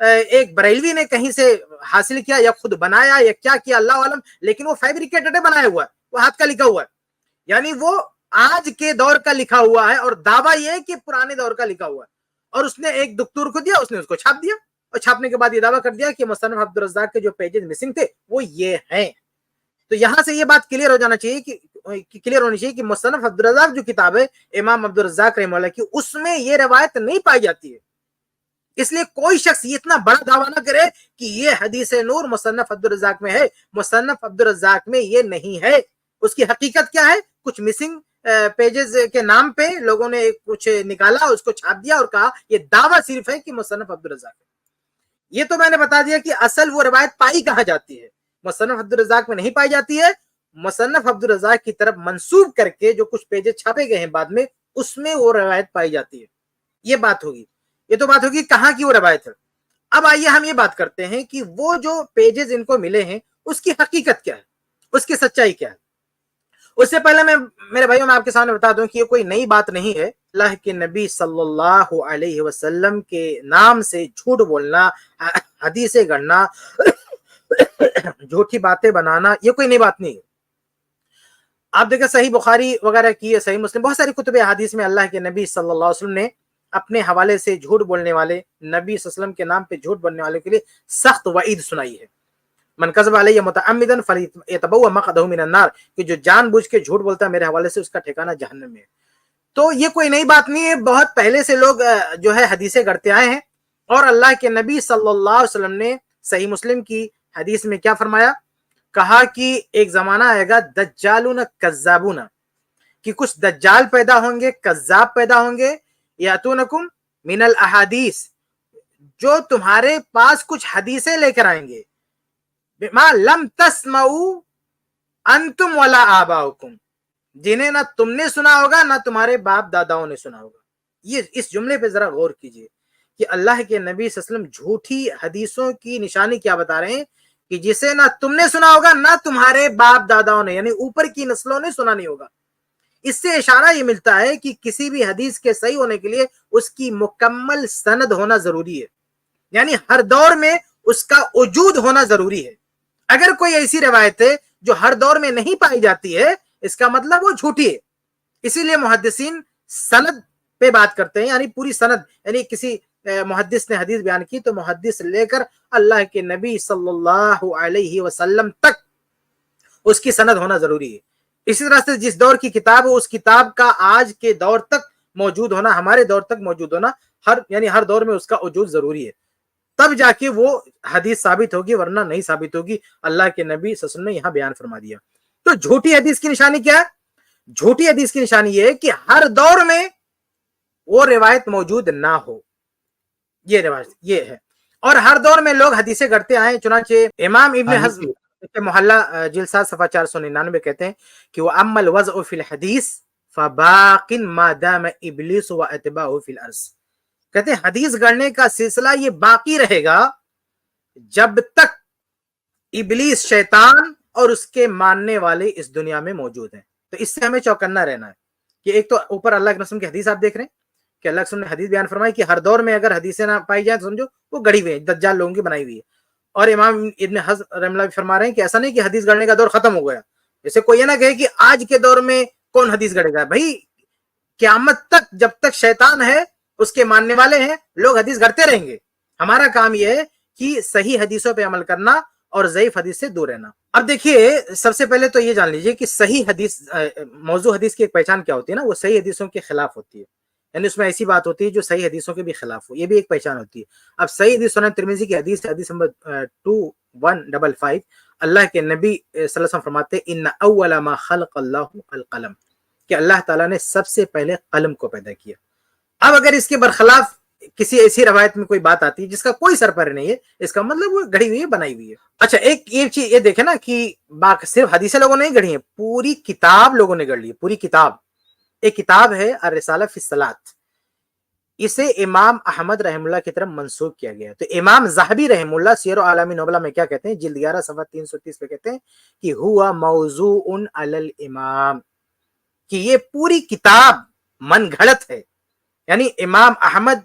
ایک بریلوی نے کہیں سے حاصل کیا یا خود بنایا یا کیا کیا اللہ عالم, لیکن وہ فیبریکیٹڈ بنایا ہوا ہے, وہ ہاتھ کا لکھا ہوا ہے, یعنی وہ آج کے دور کا لکھا ہوا ہے اور دعویٰ یہ ہے کہ پرانے دور کا لکھا ہوا ہے, اور اس نے ایک دکتور کو دیا, اس نے اس کو چھاپ دیا, اور چھاپنے کے بعد یہ دعویٰ کر دیا کہ مصنف عبدالرزاق کے جو پیجز مسنگ تھے وہ یہ ہیں. تو یہاں سے یہ بات کلیئر ہو جانا چاہیے کہ کلیئر ہونی چاہیے کہ مصنف عبدالرزاق جو کتاب ہے امام عبدالرزاق رحمہ اللہ کی, اس میں یہ روایت نہیں پائی جاتی ہے. اس لیے کوئی شخص یہ اتنا بڑا دعویٰ نہ کرے کہ یہ حدیث نور مصنف عبدالرزاق میں ہے. مصنف عبدالرزاق میں یہ نہیں ہے. اس کی حقیقت کیا ہے؟ کچھ مسنگ پیجز کے نام پہ لوگوں نے کچھ نکالا, اس کو چھاپ دیا اور کہا یہ دعویٰ صرف ہے کہ مصنف عبدالرزاق ہے. یہ تو میں نے بتا دیا کہ اصل وہ روایت پائی کہاں جاتی ہے, مصنف عبدالرزاق میں نہیں پائی جاتی ہے. مصنف عبدالرزاق کی طرف منسوب کر کے جو کچھ پیجز چھاپے گئے ہیں بعد میں, اس میں وہ روایت پائی جاتی ہے. یہ بات ہوگی, یہ تو بات ہوگی کہاں کی وہ روایت ہے. اب آئیے ہم یہ بات کرتے ہیں کہ وہ جو پیجز ان کو ملے ہیں اس کی حقیقت کیا ہے, اس کی سچائی کیا ہے. اس سے پہلے میں میرے بھائیوں میں آپ کے سامنے بتا دوں کہ یہ کوئی نئی بات نہیں ہے. اللہ کے نبی صلی اللہ علیہ وسلم کے نام سے جھوٹ بولنا, حدیثیں گڑنا, جھوٹی باتیں بنانا, یہ کوئی نئی بات نہیں ہے. آپ دیکھیں صحیح بخاری وغیرہ کی, صحیح مسلم, بہت ساری کتب حدیث میں اللہ کے نبی صلی اللہ علیہ وسلم نے اپنے حوالے سے جھوٹ بولنے والے, نبی صلی اللہ علیہ وسلم کے نام پہ جھوٹ بولنے والے کے لیے سخت وعید سنائی ہے. من کذب علی متعمدا فلیتبوأ مقعدہ من النار, کہ جو جان بوجھ کے جھوٹ بولتا ہے میرے حوالے سے اس کا ٹھکانہ جہنم میں ہے. تو یہ کوئی نئی بات نہیں ہے, بہت پہلے سے لوگ جو ہے حدیثیں گڑھتے آئے ہیں. اور اللہ کے نبی صلی اللہ علیہ وسلم نے صحیح مسلم کی حدیث میں کیا فرمایا؟ کہا کہ ایک زمانہ آئے گا دجالون کذابون, کہ کچھ دجال پیدا ہوں گے, کذاب پیدا ہوں گے, یاتونکم من الاحادیث, جو تمہارے پاس کچھ حدیثیں لے کر آئیں گے, بما لم تسمعوا انتم ولا آباؤکم, جنہیں نہ تم نے سنا ہوگا نہ تمہارے باپ داداؤں نے سنا ہوگا. یہ اس جملے پہ ذرا غور کیجئے کہ اللہ کے نبی صلی اللہ علیہ وسلم جھوٹی حدیثوں کی نشانی کیا بتا رہے ہیں, کہ جسے نہ تم نے سنا ہوگا نہ تمہارے باپ داداؤں نے, یعنی اوپر کی نسلوں نے سنا نہیں ہوگا. اس سے اشارہ یہ ملتا ہے کہ کسی بھی حدیث کے صحیح ہونے کے لیے اس کی مکمل سند ہونا ضروری ہے, یعنی ہر دور میں اس کا وجود ہونا ضروری ہے. اگر کوئی ایسی روایت ہے جو ہر دور میں نہیں پائی جاتی ہے, اس کا مطلب وہ جھوٹی ہے. اسی لیے محدثین سند پہ بات کرتے ہیں, یعنی پوری سند, یعنی کسی محدث نے حدیث بیان کی تو محدث لے کر اللہ کے نبی صلی اللہ علیہ وسلم تک اس کی سند ہونا ضروری ہے. اسی طرح سے جس دور کی کتاب ہو اس کتاب کا آج کے دور تک موجود ہونا, ہمارے دور تک موجود ہونا, یعنی ہر دور میں اس کا وجود ضروری ہے, تب جا کے وہ حدیث ثابت ہوگی, ورنہ نہیں ثابت ہوگی. اللہ کے نبی صلی اللہ علیہ وسلم نے یہاں بیان فرما دیا. تو جھوٹی حدیث کی نشانی کیا ہے؟ جھوٹی حدیث کی نشانی یہ ہے کہ ہر دور میں وہ روایت موجود نہ ہو, یہ روایت یہ ہے. اور ہر دور میں لوگ حدیثیں گڑھتے آئے. چنانچہ امام ابن حزم محلہ جلد 7 صفحہ 499 کہتے ہیں کہ وہ اما الوضع فی الحدیث فباق ما دام ابلیس واتباعه فی الارض, کہتے ہیں حدیث گڑھنے کا سلسلہ یہ باقی رہے گا جب تک ابلیس شیطان اور اس کے ماننے والے اس دنیا میں موجود ہیں. تو اس سے ہمیں چوکنا رہنا ہے کہ ایک تو اوپر اللہ کے رسول کی حدیث آپ دیکھ رہے ہیں کہ اللہ کے رسول نے حدیث بیان فرمائی کہ ہر دور میں اگر حدیثیں نہ پائی جائیں تو سمجھو وہ گڑھی ہوئی ہیں, دجال لوگوں کی بنائی ہوئی ہے. اور امام ابن حزم رحمہ اللہ فرما رہے ہیں کہ ایسا نہیں کہ حدیث گڑھنے کا دور ختم ہو گیا. جیسے کوئی یہ نہ کہے کہ آج کے دور میں کون حدیث گڑھے گا. بھائی قیامت تک جب تک شیطان ہے, اس کے ماننے والے ہیں, لوگ حدیث گڑھتے رہیں گے. ہمارا کام یہ ہے کہ صحیح حدیثوں پہ عمل کرنا اور ضعیف حدیث سے دور رہنا. اب دیکھیے سب سے پہلے تو یہ جان لیجئے کہ صحیح حدیث, موضوع حدیث کی ایک پہچان کیا ہوتی ہے نا, وہ صحیح حدیثوں کے خلاف ہوتی ہے, یعنی اس میں ایسی بات ہوتی ہے جو صحیح حدیثوں کے بھی خلاف ہو, یہ بھی ایک پہچان ہوتی ہے. اب صحیح حدیث سنن ترمذی کی حدیث نمبر 2155, اللہ کے نبی صلی اللہ علیہ وسلم فرماتے ہیں ان اول ما خلق اللہ القلم, کہ اللہ تعالیٰ نے سب سے پہلے قلم کو پیدا کیا. اب اگر اس کے برخلاف کسی ایسی روایت میں کوئی بات آتی ہے جس کا کوئی سر پر نہیں ہے, اس کا مطلب وہ گڑھی ہوئی ہے, بنائی ہوئی ہے. اچھا ایک یہ چیز یہ دیکھیں نا کہ صرف حدیثیں لوگوں نے گڑھی ہیں, پوری کتاب لوگوں نے گڑھ لی ہے, پوری کتاب. ایک کتاب ہے الرسالہ فی الصلاۃ, اسے امام احمد رحم اللہ کی طرف منسوب کیا گیا. تو امام ذہبی رحم اللہ سیر اعلام نبلا میں کیا کہتے ہیں, جلد 11 صفحہ 330 پہ کہتے ہیں کہ ہوا موضوع علی الامام, کہ یہ پوری کتاب من گھڑت ہے, یعنی امام احمد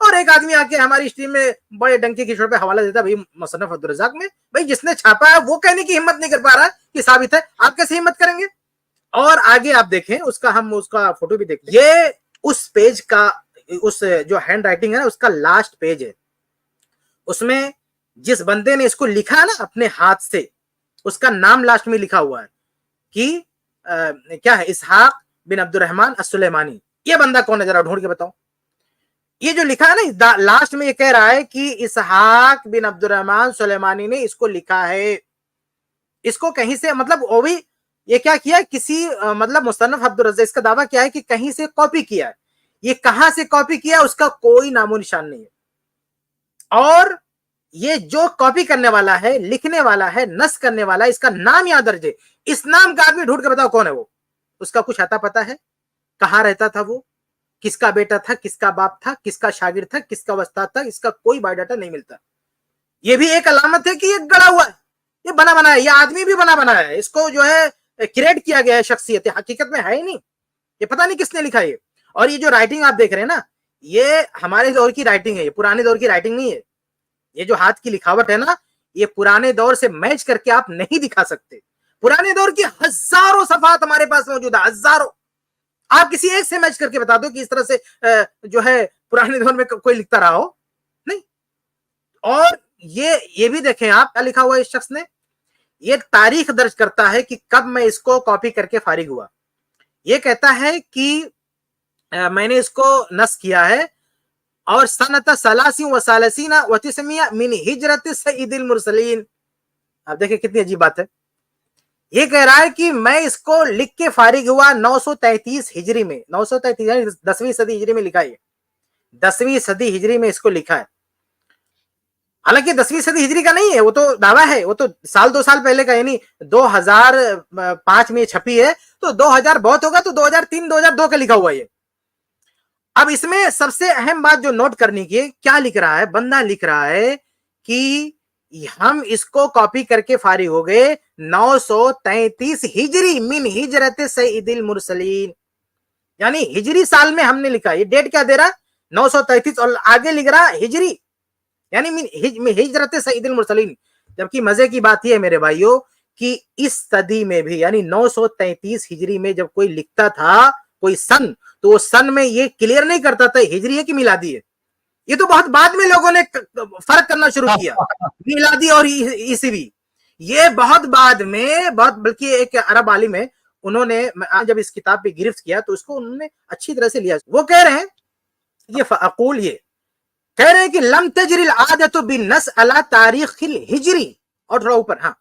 اور ایک آدمی آ کے ہماری اسٹریم میں بڑے ڈنکے کی چوٹ پہ حوالہ دیتا ہے بھائی مصنف عبدالرزاق میں، بھائی جس نے چھاپا ہے وہ کہنے کی ہمت نہیں کر پا رہا کہ ثابت ہے، آپ کیسے ہمت کریں گے؟ اور آگے آپ دیکھیں اس کا، ہم اس کا فوٹو بھی دیکھتے ہیں، یہ اس پیج کا، اس جو ہینڈ رائٹنگ ہے نا اس کا لاسٹ پیج ہے، اس میں جس بندے نے اس کو لکھا نا اپنے ہاتھ سے، اس کا نام لاسٹ میں لکھا ہوا ہے کہ کیا ہے، اسحاق بن عبد الرحمن السلیمانی۔ یہ بندہ کون ہے ذرا ڈھونڈ کے بتاؤ؟ یہ جو لکھا ہے نا لاسٹ میں یہ کہہ رہا ہے کہ اسحاق بن عبد الرحمن سلیمانی نے اس کو لکھا ہے، اس کو کہیں سے، مطلب وہ بھی یہ کیا کیا، کسی مطلب مصنف عبدالرزاق اس کا دعویٰ کیا ہے کہ کہیں سے کاپی کیا ہے، یہ کہاں سے کاپی کیا اس کا کوئی نام و نشان نہیں ہے، اور یہ جو کاپی کرنے والا ہے، لکھنے والا ہے، نص کرنے والا ہے، اس کا نام یہاں درج ہے، اس نام کا آدمی ڈھونڈ کے بتاؤ کون ہے وہ، اس کا کچھ آتا پتا ہے، کہاں رہتا تھا وہ، کس کا بیٹا تھا، کس کا باپ تھا، کس کا شاگرد تھا، کس کا استاد تھا، اس کا کوئی بایو ڈاٹا نہیں ملتا۔ یہ بھی ایک علامت ہے کہ یہ گڑا ہوا ہے، یہ بنا بنا ہے، یہ آدمی بھی بنا بنا ہے، اس کو جو ہے کریٹ کیا گیا ہے شخصیت، حقیقت میں ہے ہی نہیں، یہ پتہ نہیں کس نے لکھا یہ۔ اور یہ جو رائٹنگ آپ دیکھ رہے ہیں نا، یہ ہمارے دور کی رائٹنگ ہے، یہ پرانے دور کی رائٹنگ نہیں ہے، یہ جو ہاتھ کی لکھاوٹ ہے نا، یہ پرانے دور سے میچ کر کے آپ نہیں دکھا سکتے، پرانے دور کی ہزاروں صفحات ہمارے پاس موجود ہے، ہزاروں، آپ کسی ایک سے میچ کر کے بتا دو کہ اس طرح سے جو ہے پرانے دور میں کوئی لکھتا رہا ہو، نہیں۔ اور یہ بھی دیکھیں آپ، کیا لکھا ہوا ہے اس شخص نے، یہ تاریخ درج کرتا ہے کہ کب میں اس کو کاپی کر کے فارغ ہوا، یہ کہتا ہے کہ میں نے اس کو نص کیا ہے اور سنت ثلاثین و ثلاثین و تسعمائہ من ہجرت سید المرسلین۔ آپ دیکھیں کتنی عجیب بات ہے، یہ کہہ رہا ہے کہ میں اس کو لکھ کے فارغ ہوا 933 ہجری میں، 933 10ویں صدی ہجری میں لکھا ہے، 10ویں صدی ہجری میں اس کو لکھا ہے، حالانکہ 10ویں صدی ہجری کا نہیں ہے، وہ تو دعویٰ ہے، وہ تو سال 2 سال پہلے کا، یعنی 2005 میں چھپی ہے، تو 2000 بہت ہوگا تو 2003 2002 کا لکھا ہوا ہے۔ اب اس میں سب سے اہم بات جو نوٹ کرنے کی، کیا لکھ رہا ہے بندہ، لکھ رہا ہے کہ ہم اس کو کاپی کر کے فارغ ہو گئے 933 ہجری من ہجرت سید المرسلین، یعنی ہجری سال میں ہم نے لکھا، یہ ڈیٹ کیا دے رہا 933، اور آگے لکھ رہا ہجری، یعنی من ہجرت سید المرسلین۔ جبکہ مزے کی بات یہ ہے میرے بھائیوں کہ اس صدی میں بھی، یعنی 933 ہجری میں جب کوئی لکھتا تھا کوئی سن، تو وہ سن میں یہ کلیئر نہیں کرتا تھا ہجری ہے کہ میلادی ہے، یہ تو بہت بعد میں لوگوں نے فرق کرنا شروع کیا، میلادی اور عیسوی، یہ بہت بعد میں، بہت، بلکہ ایک عرب عالم ہے، انہوں نے جب اس کتاب پہ گرفت کیا تو اس کو انہوں نے اچھی طرح سے لیا، وہ کہہ رہے ہیں، یہ فاقول، یہ کہہ رہے ہیں کہ لم تجری العادت بالنص علی تاریخ الہجری، اور تھوڑا اوپر، ہاں،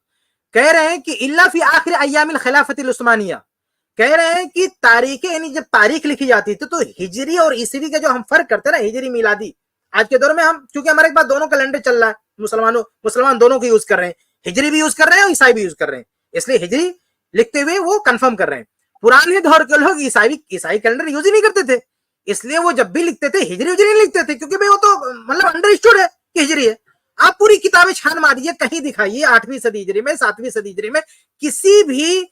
کہہ رہے ہیں کہ الا فی آخر ایام الخلافت العثمانیہ، کہہ رہے ہیں کہ تاریخ، یعنی جب تاریخ لکھی جاتی تھی تو ہجری اور عیسوی کا جو ہم فرق کرتے ہیں نا، ہجری میلادی، آج کے دور میں ہم چونکہ ہمارے پاس دونوں کیلنڈر چل رہا ہے، مسلمان دونوں کو یوز کر رہے ہیں، ہجری بھی یوز کر رہے ہیں اور عیسائی بھی یوز کر رہے ہیں، اس لیے ہجری لکھتے ہوئے وہ کنفرم کر رہے ہیں۔ پرانے دور کے لوگ عیسائی کیلنڈر یوز ہی نہیں کرتے تھے، اس لیے وہ جب بھی لکھتے تھے ہجری نہیں لکھتے تھے، کیونکہ وہ تو مطلب انڈرسٹوڈ ہے کہ ہجری ہے۔ آپ پوری کتابیں چھان ماریے، کہیں دکھائیے 8ویں صدی ہجری میں، 7ویں صدی ہجری میں، کسی بھی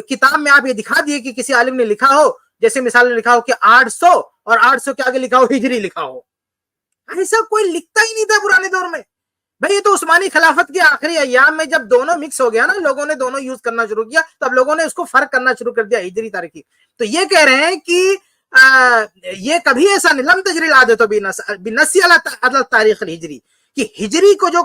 کتاب میں آپ یہ دکھا دیے کہ کسی عالم نے لکھا ہو، جیسے مثال نے لکھا ہو کہ 800 اور 800 کے آگے لکھا ہو ہجری لکھا ہو، ایسا کوئی لکھتا ہی نہیں تھا پرانے دور میں۔ بھئی یہ تو عثمانی خلافت کے آخری ایام میں جب دونوں مکس ہو گیا نا، لوگوں نے دونوں یوز کرنا شروع کیا، تب لوگوں نے اس کو فرق کرنا شروع کر دیا ہجری تاریخی۔ تو یہ کہہ رہے ہیں کہ یہ کبھی ایسا نہیں، لم تجری العادت بالنص علی تاریخ الہجری، کہ ہجری کو جو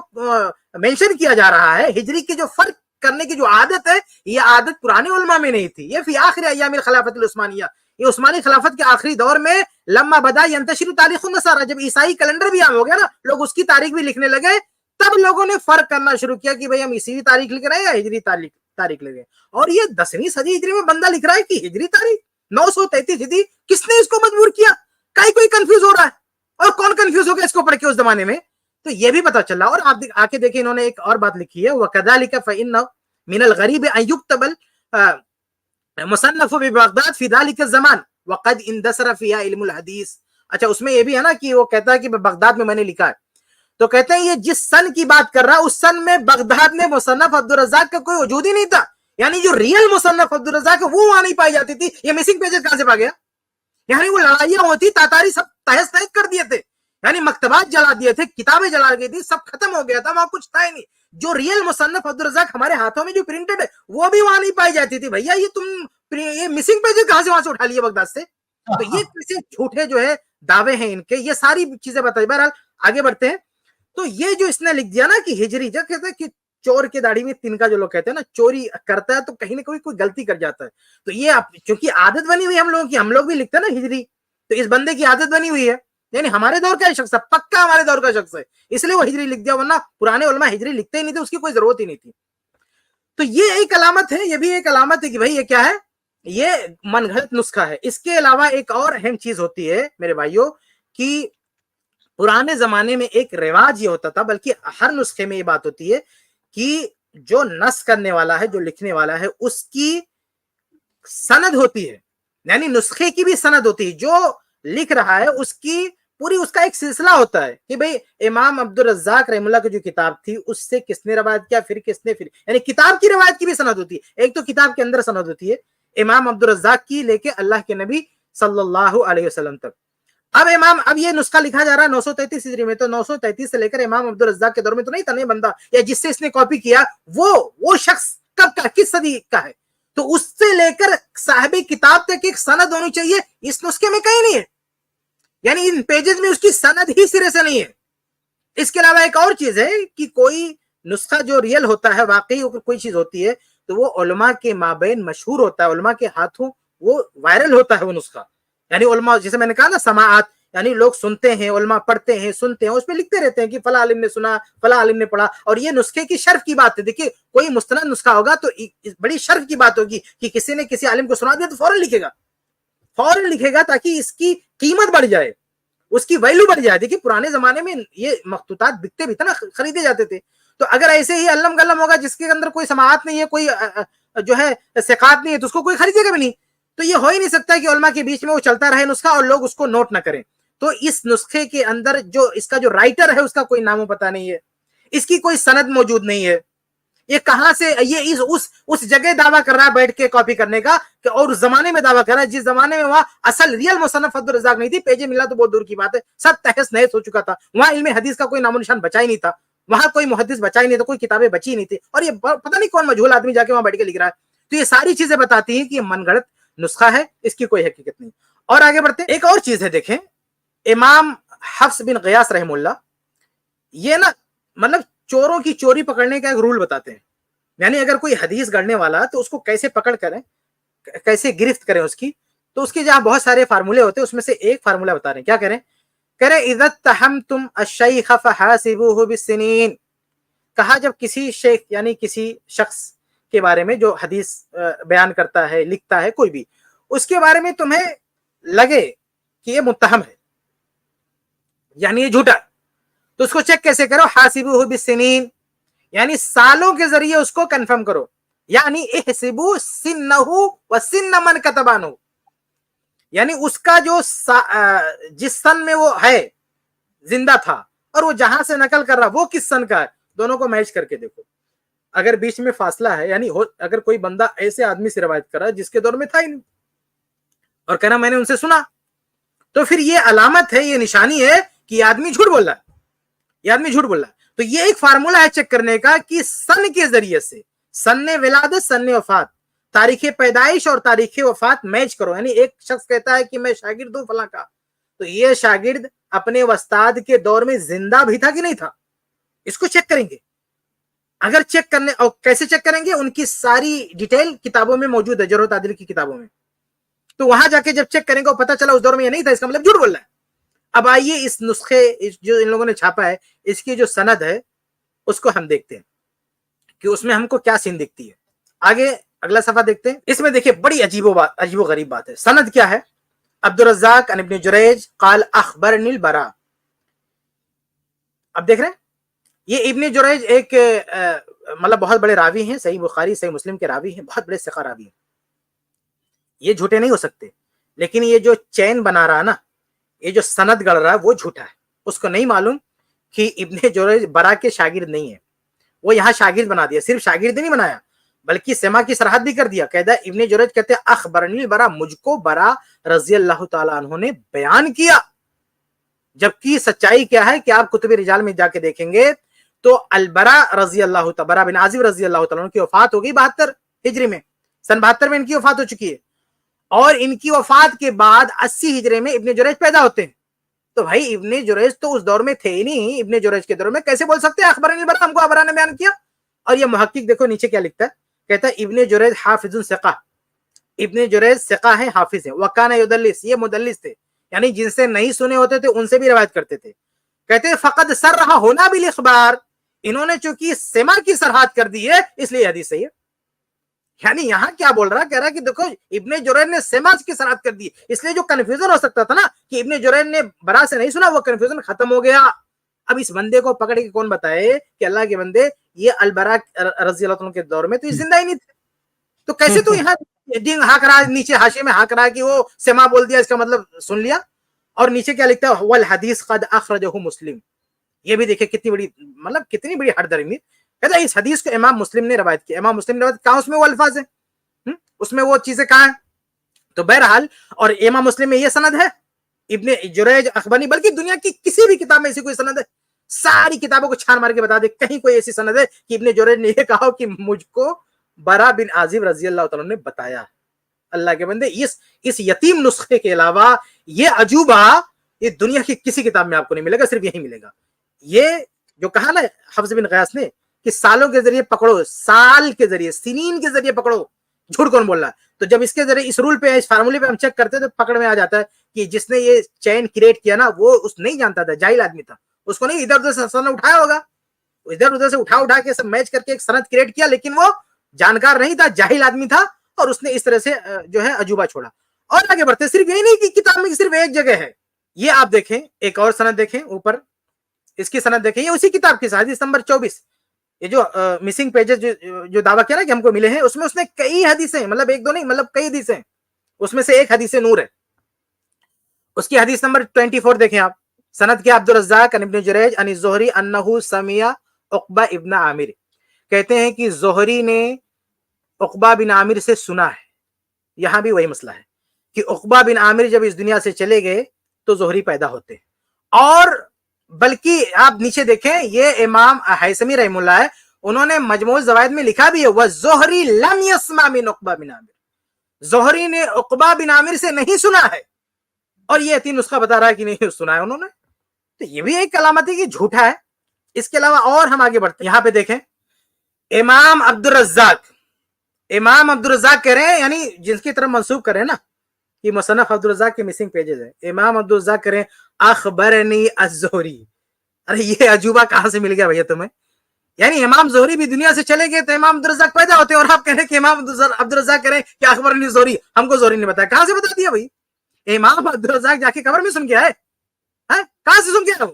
مینشن کیا جا رہا ہے، ہجری کے جو فرق کرنے کی جو عادت ہے، یہ عادت پرانے علماء میں نہیں تھی، یہ فی آخر ایام الخلافت العثمانیہ، یہ عثمانی خلافت کے آخری دور میں، لما بدا ینتشر تاریخ النصارى، جب عیسائی کیلنڈر بھی عام ہو گیا نا، لوگ اس کی تاریخ بھی لکھنے لگے، تب لوگوں نے فرق کرنا شروع کیا کہ بھئی ہم عیسوی تاریخ لکھ رہے ہیں یا ہجری تاریخ لکھ رہے ہیں۔ اور یہ 10ویں صدی ہجری میں بندہ لکھ رہا ہے کہ ہجری تاریخ 933 ہجری، کس نے اس کو مجبور کیا؟ کوئی کنفیوز ہو رہا ہے، اور کون کنفیوز ہو گیا اس کو پڑھ کے اس زمانے میں؟ تو یہ بھی پتا چلا۔ اور آپ آ کے دیکھیں، انہوں نے ایک اور بات لکھی ہے، وَكَذَلِكَ فَإِنَّ مِنَ الْغَرِيبِ أَن يُكْتَبَ مصنف ببغداد فی ذلك الزمان وقد اندثر فيها علم الحدیث۔ اچھا، اس میں یہ بھی ہے نا کہ وہ کہتا ہے کہ بغداد میں میں نے لکھا ہے، تو کہتے ہیں یہ جس سن کی بات کر رہا ہے، اس سن میں بغداد میں مصنف عبدالرزاق کا کوئی وجود ہی نہیں تھا، یعنی جو ریئل مصنف عبدالرزاق ہے وہ وہاں نہیں پائی جاتی تھی۔ یہ مسنگ پیجز کہاں سے پا گیا؟ یعنی وہ لڑائیاں ہوتی، تاتاری سب تہس نہس کر دیے تھے، یعنی مکتبات جلا دیے تھے, کتابیں جلا گئی تھی, سب ختم ہو گیا تھا, وہاں کچھ تھا ہی نہیں. جو ریئل مصنف عبدالرزاق ہمارے ہاتھوں میں جو پرنٹڈ ہے وہ بھی وہاں نہیں پائی جاتی تھی. بھیا یہ تم یہ مسنگ پیجز کہاں سے وہاں سے اٹھا لیے بغداد سے؟ تو یہ کسی جھوٹے جو ہے دعوے ہیں ان کے, یہ ساری چیزیں بتائی. بہرحال آگے بڑھتے ہیں. تو یہ جو اس نے لکھ دیا نا کہ ہجری, جب کہتے ہیں کہ چور کے داڑھی میں تنکا, جو لوگ کہتے ہیں نا چوری کرتا ہے تو کہیں نہ کہیں کوئی غلطی کر جاتا ہے. تو یہ چونکہ عادت بنی ہوئی ہم لوگوں کی, ہم لوگ بھی لکھتے ہیں نا ہجری, تو اس بندے کی عادت بنی ہوئی ہے, یعنی ہمارے دور کا شخص ہے, پکا ہمارے دور کا شخص ہے, اس لیے وہ ہجری لکھ دیا, ورنہ پرانے علماء ہجری لکھتے ہی نہیں تھے, اس کی کوئی ضرورت ہی نہیں تھی. تو یہ ایک علامت ہے, یہ بھی ایک علامت ہے کہ بھائی یہ کیا ہے, یہ من گھڑت نسخہ ہے. اس کے علاوہ ایک اور اہم چیز ہوتی ہے میرے بھائیوں, کہ پرانے زمانے میں ایک رواج یہ ہوتا تھا, بلکہ ہر نسخے میں یہ بات ہوتی ہے کہ جو نسخ کرنے والا ہے, جو لکھنے والا ہے, اس کی سند ہوتی ہے, یعنی نسخے کی بھی سند ہوتی ہے. جو لکھ رہا ہے اس کی پوری, اس کا ایک سلسلہ ہوتا ہے کہ بھئی امام عبدالرزاق رحمہ اللہ کی جو کتاب تھی اس سے کس نے روایت کیا, پھر کس نے, پھر یعنی کتاب کی روایت کی بھی سند ہوتی ہے. ایک تو کتاب کے اندر سند ہوتی ہے امام عبدالرزاق کی لے کے اللہ کے نبی صلی اللہ علیہ وسلم تک. اب یہ نسخہ لکھا جا رہا ہے 933 ہجری میں, تو 933 سے لے کر امام عبدالرزاق کے دور میں تو نہیں تھا, نہیں بندہ یا جس سے اس نے کاپی کیا وہ شخص کب کا, کس صدی کا ہے, تو اس سے لے کر صاحب کتاب تک ایک سند ہونی چاہیے. اس نسخے میں کہیں نہیں ہے, یعنی ان پیجز میں اس کی سند ہی سرے سے نہیں ہے. اس کے علاوہ ایک اور چیز ہے کہ کوئی نسخہ جو ریئل ہوتا ہے, واقعی کوئی چیز ہوتی ہے, تو وہ علماء کے مابین مشہور ہوتا ہے, علماء کے ہاتھوں وہ وائرل ہوتا ہے وہ نسخہ. یعنی علماء, جیسے میں نے کہا نا سماعات, یعنی لوگ سنتے ہیں, علماء پڑھتے ہیں, سنتے ہیں, اس پہ لکھتے رہتے ہیں کہ فلاں عالم نے سنا, فلاں عالم نے پڑھا. اور یہ نسخے کی شرف کی بات ہے. دیکھیے کوئی مستند نسخہ ہوگا تو بڑی شرف کی بات ہوگی کہ کسی نے کسی عالم کو سنا دیا تو فوراً لکھے گا تاکہ اس کی قیمت بڑھ جائے, اس کی ویلو بڑھ جائے. دیکھیے پرانے زمانے میں یہ مخطوطات بکتے بھی تھے نا, خریدے جاتے تھے. تو اگر ایسے ہی علم گلم ہوگا جس کے اندر کوئی سماعت نہیں ہے, کوئی جو ہے ثقات نہیں ہے, تو اس کو کوئی خریدے گا بھی نہیں. تو یہ ہو ہی نہیں سکتا کہ علماء کے بیچ میں وہ چلتا رہے نسخہ اور لوگ اس کو نوٹ نہ کریں. تو اس نسخے کے اندر جو اس کا جو رائٹر ہے اس کا کوئی نام و پتہ نہیں ہے, اس کی کوئی سند موجود نہیں ہے. یہ کہاں سے, یہ اس جگہ دعویٰ کر رہا ہے بیٹھ کے کاپی کرنے کا, کہ اور اس زمانے میں دعویٰ کر رہا ہے جس زمانے میں وہاں اصل ریئل مصنف عبدالرزاق نہیں تھی, پیجے ملنا تو بہت دور کی بات ہے, سب تہس نہس ہو چکا تھا. وہاں علم حدیث کا کوئی نام و نشان بچا ہی نہیں تھا, وہاں کوئی محدث بچا ہی نہیں تھا, کوئی کتابیں بچی نہیں تھی, اور یہ پتہ نہیں کون مجہول آدمی جا کے وہاں بیٹھ کے لکھ رہا ہے. تو یہ ساری چیزیں بتاتی ہیں کہ یہ من گھڑت نسخہ ہے, اس کی کوئی حقیقت نہیں. اور آگے بڑھتے, ایک اور چیز ہے دیکھیں, امام حفص بن غیاث رحم اللہ, یہ نا مطلب چوروں کی چوری پکڑنے کا ایک رول بتاتے ہیں. یعنی اگر کوئی حدیث گڑھنے والا تو اس کو کیسے پکڑ کریں, کیسے گرفت کریں اس کی, تو اس کے جہاں بہت سارے فارمولے ہوتے ہیں, اس میں سے ایک فارمولہ بتا رہے ہیں. کیا کریں, اذا اتہمتم الشیخ فحاسبوہ بالسنین. کہا جب کسی شیخ یعنی کسی شخص کے بارے میں جو حدیث بیان کرتا ہے, لکھتا ہے, کوئی بھی, اس کے بارے میں تمہیں لگے کہ یہ متہم ہے, یعنی یہ جھوٹا, تو اس کو چیک کیسے کرو, حاسبوہ بالسنین, یعنی سالوں کے ذریعے اس کو کنفرم کرو. یعنی احسبو سنہ و سن من کتبانہ, یعنی اس کا جو جس سن میں وہ ہے زندہ تھا اور وہ جہاں سے نقل کر رہا وہ کس سن کا ہے, دونوں کو میچ کر کے دیکھو. اگر بیچ میں فاصلہ ہے, یعنی اگر کوئی بندہ ایسے آدمی سے روایت کر رہا ہے جس کے دور میں تھا ہی نہیں, اور کہنا میں نے ان سے سنا, تو پھر یہ علامت ہے, یہ نشانی ہے کہ یہ آدمی جھوٹ بول رہا ہے, یہ آدمی جھوٹ بول رہا ہے. تو یہ ایک فارمولہ ہے چیک کرنے کا کہ سن کے ذریعے سے, سن ولادت, سن وفات, تاریخ پیدائش اور تاریخ وفات میچ کرو. یعنی ایک شخص کہتا ہے کہ میں شاگرد ہوں فلاں کا, تو یہ شاگرد اپنے استاد کے دور میں زندہ بھی تھا کہ نہیں تھا, اس کو چیک کریں گے. اگر چیک کرنے, اور کیسے چیک کریں گے, ان کی ساری ڈیٹیل کتابوں میں موجود ہے, جرح و تعدیل کی کتابوں میں. تو وہاں جا کے جب چیک کریں گے پتہ چلا اس دور میں یہ نہیں تھا, اس کا مطلب جھوٹ بول رہا ہے. اب آئیے اس نسخے جو ان لوگوں نے چھاپا ہے, اس کی جو سند ہے اس کو ہم دیکھتے ہیں کہ اس میں ہم کو کیا سین دکھتی ہے. آگے اگلا صفحہ دیکھتے ہیں. اس میں دیکھیں بڑی عجیب و غریب بات ہے. سند کیا ہے, عبدالرزاق عن ابن جریج قال اخبرنی البراء. اب دیکھ رہے ہیں, یہ ابن جریج ایک مطلب بہت بڑے راوی ہیں, صحیح بخاری صحیح مسلم کے راوی ہیں, بہت بڑے ثقہ راوی ہیں, یہ جھوٹے نہیں ہو سکتے. لیکن یہ جو چین بنا رہا نا, یہ جو سند گڑ رہا ہے وہ جھوٹا ہے. اس کو نہیں معلوم کہ ابن جریج برا کے شاگرد نہیں ہے, وہ یہاں شاگرد بنا دیا. صرف شاگرد نہیں بنایا بلکہ سما کی سرحد بھی کر دیا. کہتا ہے ابن جریج کہتے ہیں اخبرنی البراء, مجھ کو برا رضی اللہ تعالی عنہ نے بیان کیا. جبکہ سچائی کیا ہے کہ آپ کتب رجال میں جا کے دیکھیں گے تو البرا رضی اللہ برا بن عازب رضی اللہ تعالیٰ کی وفات ہو گئی 72 ہجری میں، سن 72 میں ان کی وفات ہو چکی ہے، اور ان کی وفات کے بعد 80 ہجری میں ابن جریج پیدا ہوتے ہیں. تو بھائی ابن جریج تو اس دور میں تھے ہی نہیں، ابن جریج کے دور میں کیسے بول سکتے ہیں اخبرنی البرا، ہم کو ابرا نے بیان کیا؟ اور یہ محقق دیکھو نیچے کیا لکھتا ہے، کہتا ہے ابن جریج حافظ ثقہ، ابن جریج ثقہ ہیں، حافظ ہیں. وکان یدلس، یہ مدلس تھے، یعنی جن سے نہیں سنے ہوتے تھے ان سے بھی روایت کرتے تھے. کہتے ہیں فقد سر رہا ہونا بالاخبار، انہوں نے چونکہ سما کی سرحد کر دی ہے اس لیے حدیث صحیح ہے. یعنی یہاں کیا بول رہا کہہ رہا کہ دیکھو ابن جریج نے سما کی سرحد کر دی، اس لیے جو کنفیوژن ہو سکتا تھا نا کہ ابن جریج نے برا سے نہیں سنا، وہ کنفیوژن ختم ہو گیا. اب اس بندے کو پکڑ کے کون بتائے کہ اللہ کے بندے یہ البرا رضی اللہ عنہ کے دور میں تو یہ زندہ ہی نہیں تھے، تو کیسے تو یہاں ڈنگ ہاک رہا، نیچے حاشیے میں ہاک رہا کہ وہ سما بول دیا، اس کا مطلب سن لیا. اور نیچے کیا لکھتا ہے والحدیث قد اخرجہ مسلم، یہ بھی دیکھیں کتنی بڑی مطلب کتنی بڑی ہٹ درمی. کہتا ہے اس حدیث کو امام مسلم نے روایت کیا. امام مسلم نے روایت کہاں، اس میں وہ الفاظ ہیں، اس میں وہ چیزیں کہاں ہیں؟ تو بہرحال اور امام مسلم میں یہ سند ہے ابن جریج اخبرنی، بلکہ دنیا کی کسی بھی کتاب میں ایسی کوئی سند ہے؟ ساری کتابوں کو چھان مار کے بتا دے کہیں کوئی ایسی سند ہے کہ ابن جریج نے یہ کہا کہ مجھ کو برا بن عازب رضی اللہ تعالیٰ نے بتایا. اللہ کے بندے اس یتیم نسخے کے علاوہ یہ عجوبہ یہ دنیا کی کسی کتاب میں آپ کو نہیں ملے گا، صرف یہی ملے گا. یہ جو کہا نا حفظ بن غیاث نے کہ سالوں کے ذریعے پکڑو، سال کے ذریعے، سنین کے ذریعے پکڑو، جھوٹ کون بول رہا ہے؟ تو جب اس کے ذریعے اس رول پہ اس فارمولے پہ ہم چیک کرتے تو پکڑ میں آ جاتا ہے کہ جس نے یہ چین کریٹ کیا نا وہ اس نہیں جانتا تھا، جاہل آدمی تھا، اس کو نہیں ادھر ادھر سے سند اٹھایا ہوگا، ادھر ادھر سے اٹھا کے سب میچ کر کے ایک سند کریٹ کیا، لیکن وہ جانکار نہیں تھا، جاہل آدمی تھا، اور اس نے اس طرح سے جو ہے عجوبہ چھوڑا. اور آگے بڑھتے، صرف یہی نہیں کہ کتاب میں صرف ایک جگہ ہے، یہ آپ دیکھیں ایک اور سند دیکھیں اوپر، اس کی سند دیکھیں، یہ اسی کتاب کی حدیث نمبر 24، یہ جو مسنگ پیجز جو دعویٰ کیا نا کہ ہم کو ملے ہیں، اس میں اس نے کئی حدیثیں، مطلب ایک دو نہیں، مطلب کئی حدیثیں، اس میں سے ایک حدیث نور ہے. اس کی حدیث نمبر 24 دیکھیں آپ، سند کیا عبدالرزاق عن ابن جریج عن الزہری انہ سمع عقبہ ابن عامر، کہتے ہیں کہ زہری نے عقبہ بن عامر سے سنا ہے. یہاں بھی وہی مسئلہ ہے کہ عقبہ بن عامر جب اس دنیا سے چلے گئے تو زہری پیدا ہوتے، اور بلکہ آپ نیچے دیکھیں یہ امام حیثمی رحمہ اللہ ہے، انہوں نے مجموع الزوائد میں لکھا بھی ہے وَالزُّہْرِي لَمْ يَسْمَعْ مِنْ عُقْبَةَ بن عامر، زہری نے عقبہ بن عامر سے نہیں سنا ہے، اور یہ تین نسخہ بتا رہا ہے کہ نہیں سنا ہے انہوں نے. تو یہ بھی ایک علامت ہے کہ جھوٹا ہے. اس کے علاوہ اور ہم آگے بڑھتے ہیں، یہاں پہ دیکھیں امام عبدالرزاق کہہ رہے ہیں، یعنی جن کی طرف منسوب کر رہے ہیں نا کہ مصنف عبدالرزاق کے مسنگ پیجز ہے، امام عبدالرزاق کہہ رہے ہیں اخبرنی الزہری. ارے یہ عجوبہ کہاں سے مل گیا بھیا تمہیں؟ یعنی امام زہری بھی دنیا سے چلے گئے تو امام عبدالرزاق پیدا ہوتے ہیں، اور آپ کہہ رہے ہیں کہ امام عبدالرزاق کہہ رہے ہیں کہ اخبرنی زہری، ہم کو زہری نے بتایا. کہاں سے بتا دیا بھائی؟ امام عبدالرزاق جا کے قبر میں سن کے آئے؟ کہاں سے سن کے آئے؟ وہ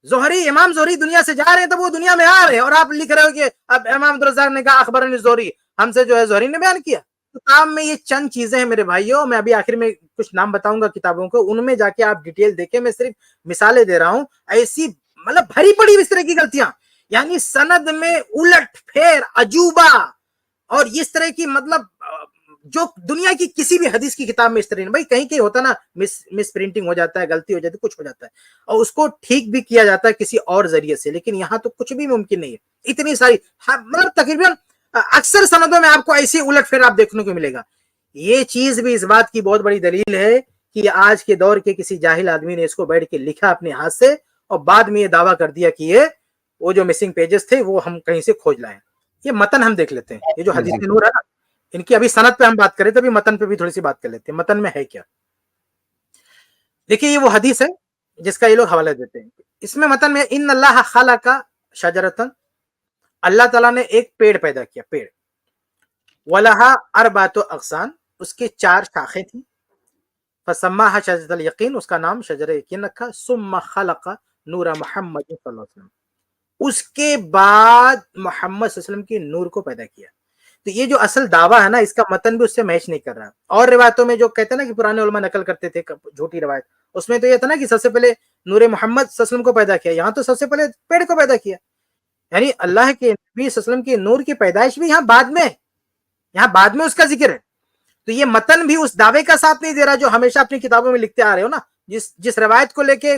زہری، امام زہری دنیا سے جا رہے ہیں، تب وہ دنیا میں آ رہے ہیں، اور آپ لکھ رہے ہو کہ اب امام عبدالرزاق نے کہا اخبرنی زہری، ہم سے جو ہے زہری نے بیان کیا. کتاب میں یہ چند چیزیں ہیں میرے بھائیوں، میں ابھی آخر میں کچھ نام بتاؤں گا کتابوں کو، ان میں جا کے آپ ڈیٹیل دیکھیں، میں صرف مثالیں دے رہا ہوں. ایسی مطلب بھری پڑی اس طرح کی غلطیاں، یعنی سند میں الٹ پھیر، عجوبہ، اور اس طرح کی مطلب جو دنیا کی کسی بھی حدیث کی کتاب میں اس طرح نہیں. بھائی کہیں کہیں ہوتا نا مس پرنٹنگ ہو جاتا ہے، غلطی ہو جاتی ہے، کچھ ہو جاتا ہے، اور اس کو ٹھیک بھی کیا جاتا ہے کسی اور ذریعے سے، لیکن یہاں تو کچھ بھی ممکن نہیں ہے. اتنی ساری مطلب تقریباً اکثر سندوں میں آپ کو ایسی الٹ پھیر آپ دیکھنے کو ملے گا. یہ چیز بھی اس بات کی بہت بڑی دلیل ہے کہ آج کے دور کے کسی جاہل آدمی نے اس کو بیٹھ کے لکھا اپنے ہاتھ سے، اور بعد میں یہ دعویٰ کر دیا کہ یہ وہ جو مسنگ پیجز تھے وہ ہم کہیں سے کھوج لائیں. یہ متن ہم دیکھ لیتے ہیں، یہ جو حدیث نور ہے نا، ان کی ابھی سند پہ ہم بات کریں تو ابھی متن پہ بھی تھوڑی سی بات کر لیتے ہیں. متن میں ہے کیا؟ دیکھیے یہ وہ حدیث ہے جس کا یہ لوگ حوالہ دیتے ہیں. اس میں متن میں ان اللہ خلق شجرۃ، اللہ تعالیٰ نے ایک پیڑ پیدا کیا، پیڑ، وَلَهَا أَرْبَعَةُ أَغْصَانٍ، اس کے 4 شاخیں تھیں، فَسَمَّاهَا شَجَرَةَ الْيَقِينِ، اس کا نام شجر یقین رکھا، ثُمَّ خَلَقَ نُورَ محمد صلی اللہ علیہ وسلم، اس کے بعد محمد صلی اللہ علیہ وسلم کے نور کو پیدا کیا. تو یہ جو اصل دعویٰ ہے نا، اس کا متن بھی اس سے میچ نہیں کر رہا. اور روایتوں میں جو کہتے ہیں نا کہ پرانے علماء نقل کرتے تھے جھوٹی روایت، اس میں تو یہ تھا نا کہ سب سے پہلے نور محمد صلی اللہ علیہ وسلم کو پیدا کیا، یہاں تو سب سے پہلے پیڑ کو پیدا کیا. یعنی اللہ کے نبی صلی اللہ علیہ وسلم کے نور کی پیدائش بھی یہاں بعد میں اس کا ذکر ہے. تو یہ متن بھی اس دعوے کا ساتھ نہیں دے رہا جو ہمیشہ اپنی کتابوں میں لکھتے آ رہے ہو نا، جس روایت کو لے کے